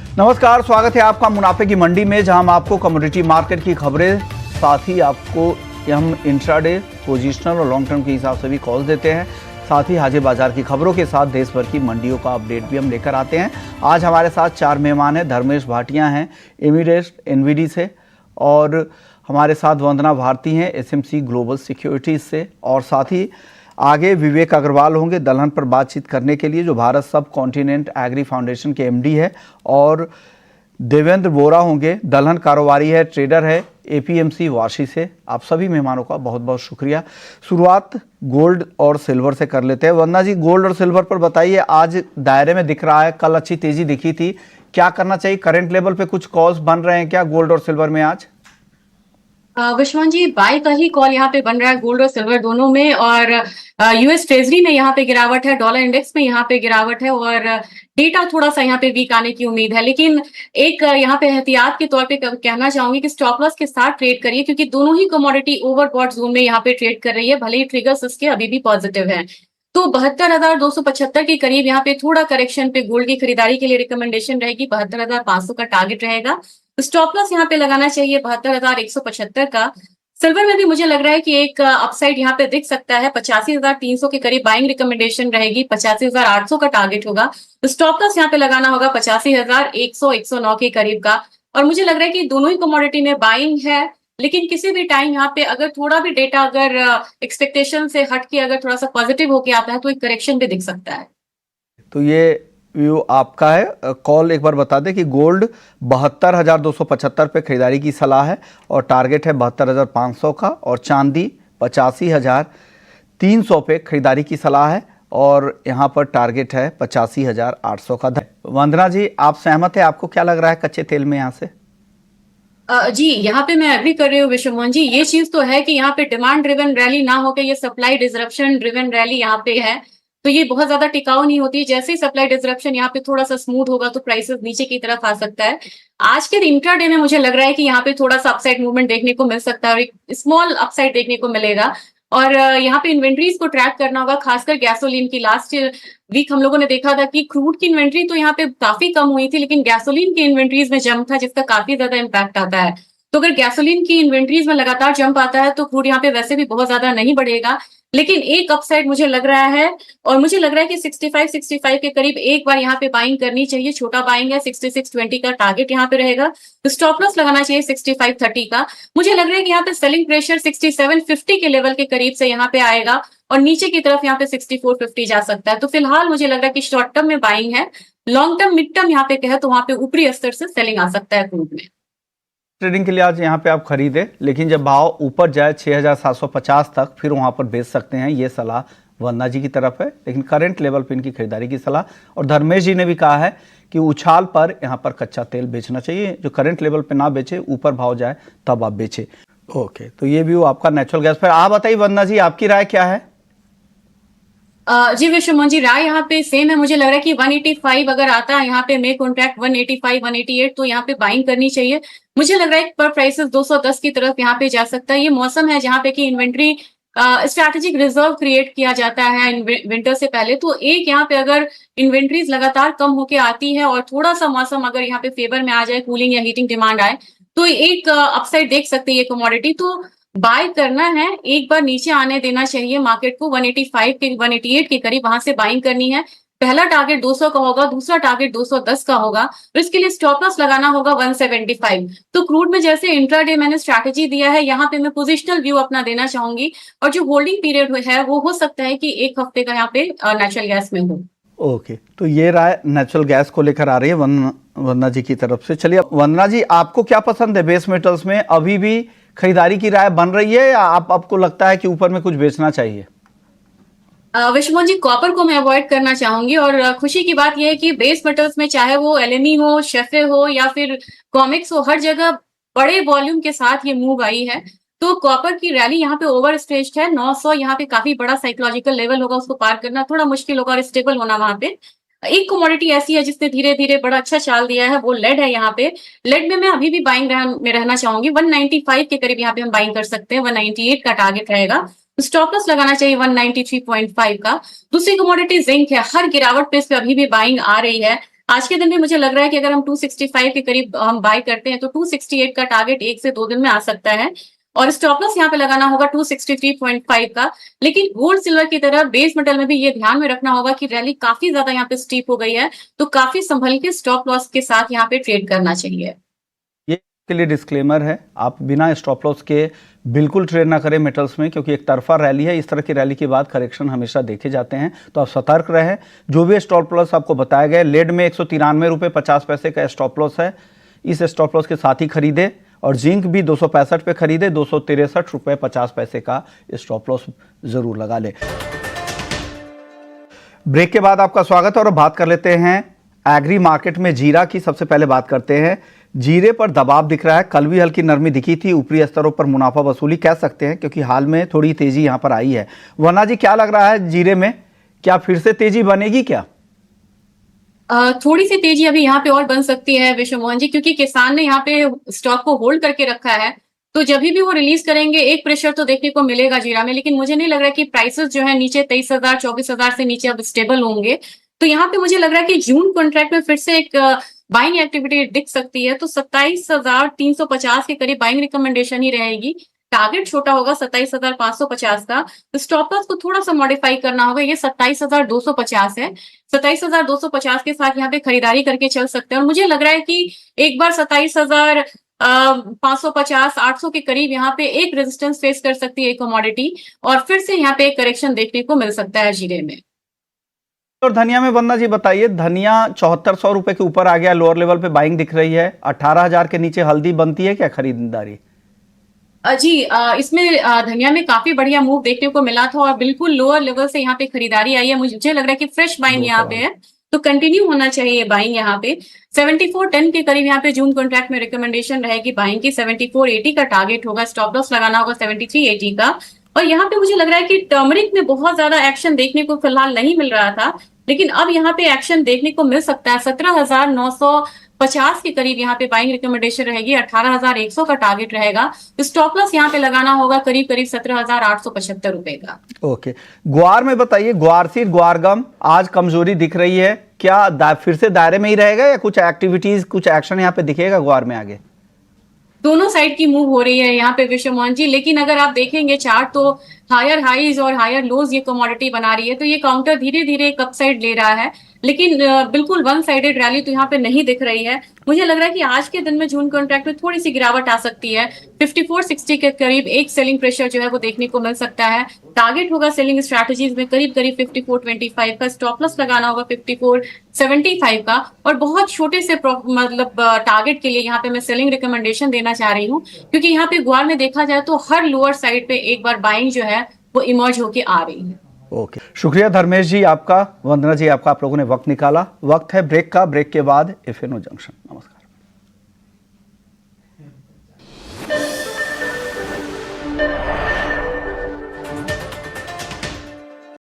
नमस्कार, स्वागत है आपका मुनाफे की मंडी में, जहां हम आपको कमोडिटी मार्केट की खबरें, साथ ही आपको हम इंट्राडे, पोजिशनल और लॉन्ग टर्म के हिसाब से भी कॉल देते हैं। साथ ही हाजिर बाजार की खबरों के साथ देश भर की मंडियों का अपडेट भी हम लेकर आते हैं। आज हमारे साथ 4 मेहमान हैं। धर्मेश भाटिया हैं एमिरेट्स एनवीडी से, और हमारे साथ वंदना भारती हैं एसएमसी ग्लोबल सिक्योरिटीज से, और साथ ही आगे विवेक अग्रवाल होंगे दलहन पर बातचीत करने के लिए, जो भारत सब कॉन्टिनेंट एग्री फाउंडेशन के एमडी है, और देवेंद्र बोरा होंगे दलहन कारोबारी है, ट्रेडर है एपीएमसी वाशी से। आप सभी मेहमानों का बहुत बहुत शुक्रिया। शुरुआत गोल्ड और सिल्वर से कर लेते हैं। वंदना जी, गोल्ड और सिल्वर पर बताइए, आज दायरे में दिख रहा है, कल अच्छी तेजी दिखी थी, क्या करना चाहिए? करंट लेवल पे कुछ कॉल्स बन रहे हैं क्या गोल्ड और सिल्वर में आज? विश्वान जी, बाय का ही कॉल यहाँ पे बन रहा है गोल्ड और सिल्वर दोनों में। और यूएस ट्रेजरी में यहाँ पे गिरावट है, डॉलर इंडेक्स में यहाँ पे गिरावट है, और डेटा थोड़ा सा यहाँ पे वीक आने की उम्मीद है। लेकिन एक यहाँ पे एहतियात के तौर पे कहना चाहूंगी कि स्टॉप लॉस के साथ ट्रेड करिए, क्योंकि दोनों ही कमोडिटी ओवरबॉट जोन में यहाँ पे ट्रेड कर रही है, भले ही ट्रिगर्स इसके अभी भी पॉजिटिव है। तो 72,275 के करीब यहाँ पे थोड़ा करेक्शन पे गोल्ड की खरीदारी के लिए रिकमेंडेशन रहेगी। 72,500 का टारगेट रहेगा। स्टॉप लॉस यहाँ पे लगाना चाहिए 72,175 का। सिल्वर में भी मुझे लग रहा है कि एक अपसाइड यहाँ पे दिख सकता है। 85,300 के करीब बाइंग रिकमेंडेशन रहेगी। 85,800 का टारगेट होगा। स्टॉप लॉस यहाँ पे लगाना होगा 85,100 109 के करीब का। और मुझे लग रहा है कि दोनों ही कमोडिटी में बाइंग है, लेकिन किसी भी टाइम यहाँ पे अगर थोड़ा भी डेटा अगर एक्सपेक्टेशन से हट के अगर थोड़ा सा पॉजिटिव होके आता है तो एक करेक्शन भी दिख सकता है। तो ये व्यू आपका है। कॉल एक बार बता दें कि गोल्ड 72,275 पे खरीदारी की सलाह है और टारगेट है 72,500 का, और चांदी 85,300 पे खरीदारी की सलाह है और यहाँ पर टारगेट है 85,800 का। वंदना जी, आप सहमत है? आपको क्या लग रहा है कच्चे तेल में यहाँ से? जी, यहाँ पे मैं एग्री कर रही हूँ विश्वमोहन जी। ये चीज तो है कि यहाँ पे डिमांड ड्रिवन रैली ना होकर ये सप्लाई डिसरप्शन ड्रिवन रैली यहाँ पे है, तो ये बहुत ज्यादा टिकाऊ नहीं होती। जैसे ही सप्लाई डिसरप्शन यहाँ पे थोड़ा सा स्मूथ होगा तो प्राइसेस नीचे की तरफ आ सकता है। आज के इंट्राडे में मुझे लग रहा है कि यहाँ पे थोड़ा सा अपसाइड मूवमेंट देखने को मिल सकता है और एक स्मॉल अपसाइड देखने को मिलेगा। और यहाँ पे इन्वेंट्रीज को ट्रैक करना होगा, खासकर गैसोलीन की। लास्ट वीक हम लोगों ने देखा था कि क्रूड की इन्वेंट्री तो यहाँ पे काफी कम हुई थी, लेकिन गैसोलीन की इन्वेंट्रीज में जंप था, जिसका काफी ज्यादा इम्पैक्ट आता है। तो अगर गैसोलीन की इन्वेंट्रीज में लगातार जंप आता है तो क्रूड यहाँ पे वैसे भी बहुत ज्यादा नहीं बढ़ेगा। लेकिन एक अपसाइड मुझे लग रहा है, और मुझे लग रहा है कि 65 के करीब एक बार यहाँ पे बाइंग करनी चाहिए। छोटा बाइंग है, 6620 का टारगेट यहाँ पे रहेगा। तो स्टॉप लॉस लगाना चाहिए 6530 का। मुझे लग रहा है कि यहाँ पे सेलिंग प्रेशर 6750 के लेवल के करीब से यहाँ पे आएगा और नीचे की तरफ यहाँ पे 6450 जा सकता है। तो फिलहाल मुझे लग रहा है कि शॉर्ट टर्म में बाइंग है, लॉन्ग टर्म मिड टर्म यहाँ पे कहे तो वहां पे ऊपरी स्तर से सेलिंग आ सकता है क्रूड में। ट्रेडिंग के लिए आज यहाँ पे आप खरीदे, लेकिन जब भाव ऊपर जाए 6,750 तक फिर वहाँ पर बेच सकते हैं, ये सलाह वंदना जी की तरफ है। लेकिन करंट लेवल पे इनकी खरीदारी की सलाह, और धर्मेश जी ने भी कहा है कि उछाल पर यहाँ पर कच्चा तेल बेचना चाहिए, जो करंट लेवल पे ना बेचे, ऊपर भाव जाए तब आप बेचे। ओके, तो ये व्यू आपका नेचुरल गैस पर। आप बताइए वंदना जी, आपकी राय क्या है? जी विश्वमोहन जी, राय यहाँ पे सेम है। मुझे लग रहा है कि 185 अगर आता है यहाँ पे मे कॉन्ट्रैक्ट 185 188, तो यहाँ पे बाइंग करनी चाहिए। मुझे लग रहा है पर प्राइसेस 210 की तरफ यहाँ पे जा सकता है। ये मौसम है जहाँ पे कि इन्वेंट्री स्ट्रैटेजिक रिजर्व क्रिएट किया जाता है विंटर से पहले। तो एक यहाँ पे अगर इन्वेंट्रीज लगातार कम होके आती है और थोड़ा सा मौसम अगर यहाँ पे फेवर में आ जाए, कूलिंग या हीटिंग डिमांड आए, तो एक अपसाइड देख सकते हैं ये कमोडिटी। तो बाय करना है, एक बार नीचे आने देना चाहिए मार्केट को 185 के 188 के करीब, वहां से बाइंग करनी है। पहला टारगेट 200 का होगा, दूसरा टारगेट 210 का होगा, और इसके लिए स्टॉप लॉस लगाना होगा 175। तो क्रूड में जैसे इंट्राडे मैंने स्ट्रैटेजी दिया है, यहाँ पे मैं पोजिशनल व्यू अपना देना चाहूंगी, और जो होल्डिंग पीरियड है वो हो सकता है कि एक हफ्ते का यहाँ पे नेचुरल गैस में हो। ओके, तो ये राय नेचुरल गैस को लेकर आ रही है वंदना जी की तरफ से। चलिए वंदना जी, आपको क्या पसंद है बेस मेटल्स में? अभी भी खरीदारी की राय बन रही है या आपको लगता है कि ऊपर में कुछ बेचना चाहिए? विश्वमोहन जी, कॉपर को मैं अवॉइड करना चाहूंगी। और खुशी की बात यह है कि बेस मेटल्स में चाहे वो एलएमई हो, शेफे हो या फिर कॉमिक्स हो, हर जगह बड़े वॉल्यूम के साथ ये मूव आई है। तो कॉपर की रैली यहाँ पे ओवर स्टेज्ड है। 900 यहाँ पे काफी बड़ा साइकोलॉजिकल लेवल होगा, उसको पार करना थोड़ा मुश्किल होगा, और स्टेबल होना वहां पे। एक कमोडिटी ऐसी है जिसने धीरे धीरे बड़ा अच्छा चाल दिया है, वो लेड है। यहाँ पे लेड में मैं अभी भी बाइंग में रहना चाहूंगी। 195 के करीब यहाँ पे हम बाइंग कर सकते हैं। 198 का टारगेट रहेगा। स्टॉप लॉस लगाना चाहिए 193.5 का। दूसरी कमोडिटी जिंक है, हर गिरावट पे इस पे अभी भी बाइंग आ रही है। आज के दिन भी मुझे लग रहा है कि अगर हम 265 के करीब हम बाय करते हैं तो 268 का टारगेट 1 से 2 दिन में आ सकता है और स्टॉप लॉस यहाँ पे लगाना होगा 263.5 का। लेकिन गोल्ड सिल्वर की तरह बेस मेटल में भी ये ध्यान में रखना होगा कि रैली काफी ज्यादा यहाँ पे स्टीप हो गई है, तो काफी संभल के स्टॉप लॉस के साथ यहाँ पे ट्रेड करना चाहिए। ये के लिए डिस्क्लेमर है, आप बिना स्टॉप लॉस के बिल्कुल ट्रेड ना करें मेटल्स में, क्योंकि एक तरफा रैली है। इस तरह की रैली के बाद करेक्शन हमेशा देखे जाते हैं, तो आप सतर्क रहें। जो भी स्टॉप लॉस आपको बताया गया, लेड में 193 रुपये 50 पैसे का स्टॉप लॉस है, इस स्टॉप लॉस के साथ ही खरीदे। और जिंक भी 265 पे खरीदे, 263 रुपये 50 पैसे का स्टॉप लॉस जरूर लगा ले। ब्रेक के बाद आपका स्वागत है और बात कर लेते हैं एग्री मार्केट में जीरा की। सबसे पहले बात करते हैं, जीरे पर दबाव दिख रहा है। कल भी हल्की नरमी दिखी थी, ऊपरी स्तरों पर मुनाफा वसूली कह सकते हैं, क्योंकि हाल में थोड़ी तेजी यहां पर आई है। वरना जी क्या लग रहा है जीरे में, क्या फिर से तेजी बनेगी क्या? थोड़ी सी तेजी अभी यहाँ पे और बन सकती है विश्व मोहन जी, क्योंकि किसान ने यहाँ पे स्टॉक को होल्ड करके रखा है, तो जब भी वो रिलीज करेंगे एक प्रेशर तो देखने को मिलेगा जीरा में। लेकिन मुझे नहीं लग रहा कि प्राइसेस जो है नीचे 23,000 24,000 से नीचे अब स्टेबल होंगे। तो यहाँ पे मुझे लग रहा है कि जून कॉन्ट्रैक्ट में फिर से एक बाइंग एक्टिविटी दिख सकती है, तो 27,350 के करीब बाइंग रिकमेंडेशन ही रहेगी। टारगेट छोटा होगा 27,550 का, तो स्टॉप लॉस को थोड़ा सा मॉडिफाई करना होगा। ये 27,250 है, 27,250 के साथ यहाँ पे खरीदारी करके चल सकते हैं। और मुझे लग रहा है कि एक बार 27,550 800 के करीब यहाँ पे एक रेजिस्टेंस फेस कर सकती है कमोडिटी, और फिर से यहाँ पे एक करेक्शन देखने को मिल सकता है जीरे में। और धनिया में वंदना जी बताइए, धनिया 7400 रुपए के ऊपर आ गया, लोअर लेवल पे बाइंग दिख रही है। 18,000 के नीचे हल्दी बनती है क्या खरीदारी? जी, इसमें धनिया में काफी बढ़िया मूव देखने को मिला था और बिल्कुल लोअर लेवल से यहाँ पे खरीदारी आई है। मुझे लग रहा है कि फ्रेश बाइंग यहाँ पे है, तो कंटिन्यू होना चाहिए बाइंग यहाँ पे। 7410 के करीब यहाँ पे जून कॉन्ट्रैक्ट में रिकमेंडेशन रहेगी बाइंग की। 7480 का टारगेट होगा, स्टॉप लॉस लगाना होगा 7380 का। और यहाँ पे मुझे लग रहा है कि टर्मरिक में बहुत ज्यादा एक्शन देखने को फिलहाल नहीं मिल रहा था, लेकिन अब यहाँ पे एक्शन देखने को मिल सकता है। 17,950 के करीब यहाँ पे बाइंग रिकमेंडेशन रहेगी, 18,100 का टारगेट रहेगा। तो स्टॉप लॉस यहाँ पे लगाना होगा करीब करीब 17,875 रुपए का। ओके, ग्वार में बताइए, ग्वार सीड ग्वारगम आज कमजोरी दिख रही है, क्या फिर से दायरे में ही रहेगा या कुछ एक्टिविटीज कुछ एक्शन यहाँ पे दिखेगा ग्वार में आगे? दोनों साइड की मूव हो रही है यहाँ पे विश्व मोहन जी, लेकिन अगर आप देखेंगे चार्ट तो हायर हाईज और हायर लोज ये कमोडिटी बना रही है, तो ये काउंटर धीरे धीरे एक अप साइड ले रहा है, लेकिन बिल्कुल वन साइडेड रैली तो यहाँ पे नहीं दिख रही है। मुझे लग रहा है कि आज के दिन में जून कॉन्ट्रैक्ट में थोड़ी सी गिरावट आ सकती है। 5460 के करीब एक सेलिंग प्रेशर जो है वो देखने को मिल सकता है। टारगेट होगा सेलिंग स्ट्रैटेजीज में करीब करीब 5425 का, स्टॉप लॉस लगाना होगा 5475 का। और बहुत छोटे से मतलब टारगेट के लिए यहाँ पे मैं सेलिंग रिकमेंडेशन देना चाह रही हूँ, क्योंकि यहाँ पे ग्वार में देखा जाए तो हर लोअर साइड पे एक बार बाइंग जो है वो इमर्ज होके आ रही है। ओके, शुक्रिया धर्मेश जी आपका, वंदना जी आपका, आप लोगों ने वक्त निकाला। वक्त है ब्रेक का, ब्रेक के बाद FNO जंक्शन। नमस्कार।